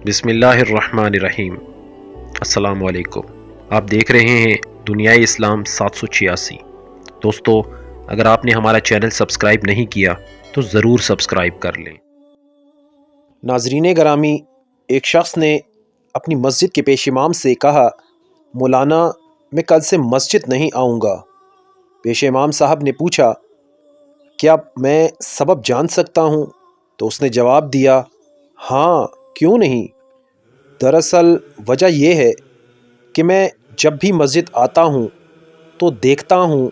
بسم اللہ الرحمن الرحیم۔ السلام علیکم۔ آپ دیکھ رہے ہیں دنیائے اسلام 786۔ دوستو، اگر آپ نے ہمارا چینل سبسکرائب نہیں کیا تو ضرور سبسکرائب کر لیں۔ ناظرین گرامی، ایک شخص نے اپنی مسجد کے پیش امام سے کہا، مولانا میں کل سے مسجد نہیں آؤں گا۔ پیش امام صاحب نے پوچھا، کیا میں سبب جان سکتا ہوں؟ تو اس نے جواب دیا، ہاں کیوں نہیں۔ دراصل وجہ یہ ہے کہ میں جب بھی مسجد آتا ہوں تو دیکھتا ہوں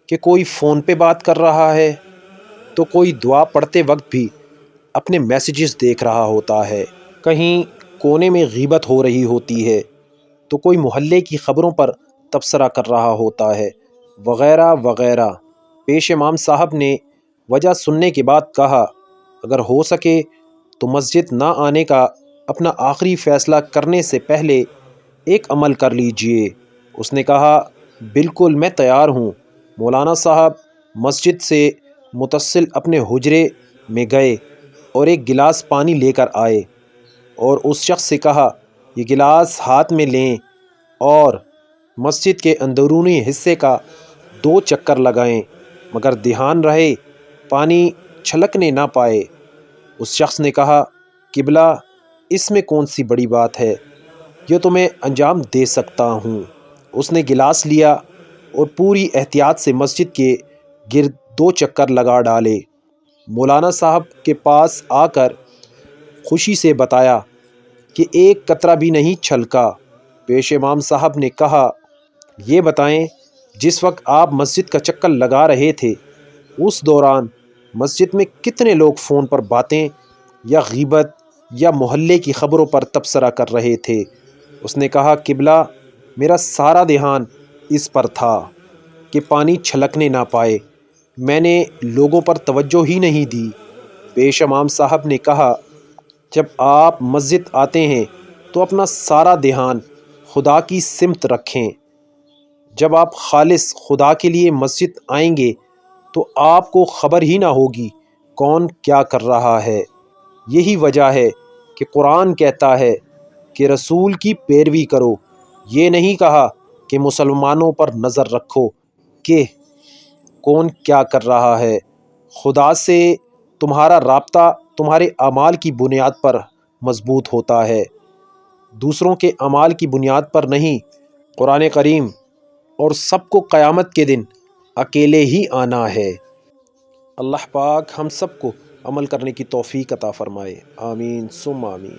کہ کوئی فون پہ بات کر رہا ہے، تو کوئی دعا پڑھتے وقت بھی اپنے میسیجز دیکھ رہا ہوتا ہے، کہیں کونے میں غیبت ہو رہی ہوتی ہے، تو کوئی محلے کی خبروں پر تبصرہ کر رہا ہوتا ہے، وغیرہ وغیرہ۔ پیش امام صاحب نے وجہ سننے کے بعد کہا، اگر ہو سکے تو مسجد نہ آنے کا اپنا آخری فیصلہ کرنے سے پہلے ایک عمل کر لیجئے۔ اس نے کہا، بالکل میں تیار ہوں۔ مولانا صاحب مسجد سے متصل اپنے حجرے میں گئے اور ایک گلاس پانی لے کر آئے اور اس شخص سے کہا، یہ گلاس ہاتھ میں لیں اور مسجد کے اندرونی حصے کا 2 چکر لگائیں، مگر دھیان رہے پانی چھلکنے نہ پائے۔ اس شخص نے کہا، قبلہ اس میں کون سی بڑی بات ہے، یہ تو میں انجام دے سکتا ہوں۔ اس نے گلاس لیا اور پوری احتیاط سے مسجد کے گرد 2 چکر لگا ڈالے۔ مولانا صاحب کے پاس آ کر خوشی سے بتایا کہ ایک قطرہ بھی نہیں چھلکا۔ پیش امام صاحب نے کہا، یہ بتائیں جس وقت آپ مسجد کا چکر لگا رہے تھے اس دوران مسجد میں کتنے لوگ فون پر باتیں یا غیبت یا محلے کی خبروں پر تبصرہ کر رہے تھے؟ اس نے کہا، قبلہ میرا سارا دھیان اس پر تھا کہ پانی چھلکنے نہ پائے، میں نے لوگوں پر توجہ ہی نہیں دی۔ پیش امام صاحب نے کہا، جب آپ مسجد آتے ہیں تو اپنا سارا دھیان خدا کی سمت رکھیں۔ جب آپ خالص خدا کے لیے مسجد آئیں گے تو آپ کو خبر ہی نہ ہوگی کون کیا کر رہا ہے۔ یہی وجہ ہے کہ قرآن کہتا ہے کہ رسول کی پیروی کرو، یہ نہیں کہا کہ مسلمانوں پر نظر رکھو کہ کون کیا کر رہا ہے۔ خدا سے تمہارا رابطہ تمہارے اعمال کی بنیاد پر مضبوط ہوتا ہے، دوسروں کے اعمال کی بنیاد پر نہیں۔ قرآن کریم اور سب کو قیامت کے دن اکیلے ہی آنا ہے۔ اللہ پاک ہم سب کو عمل کرنے کی توفیق عطا فرمائے، آمین ثم آمین۔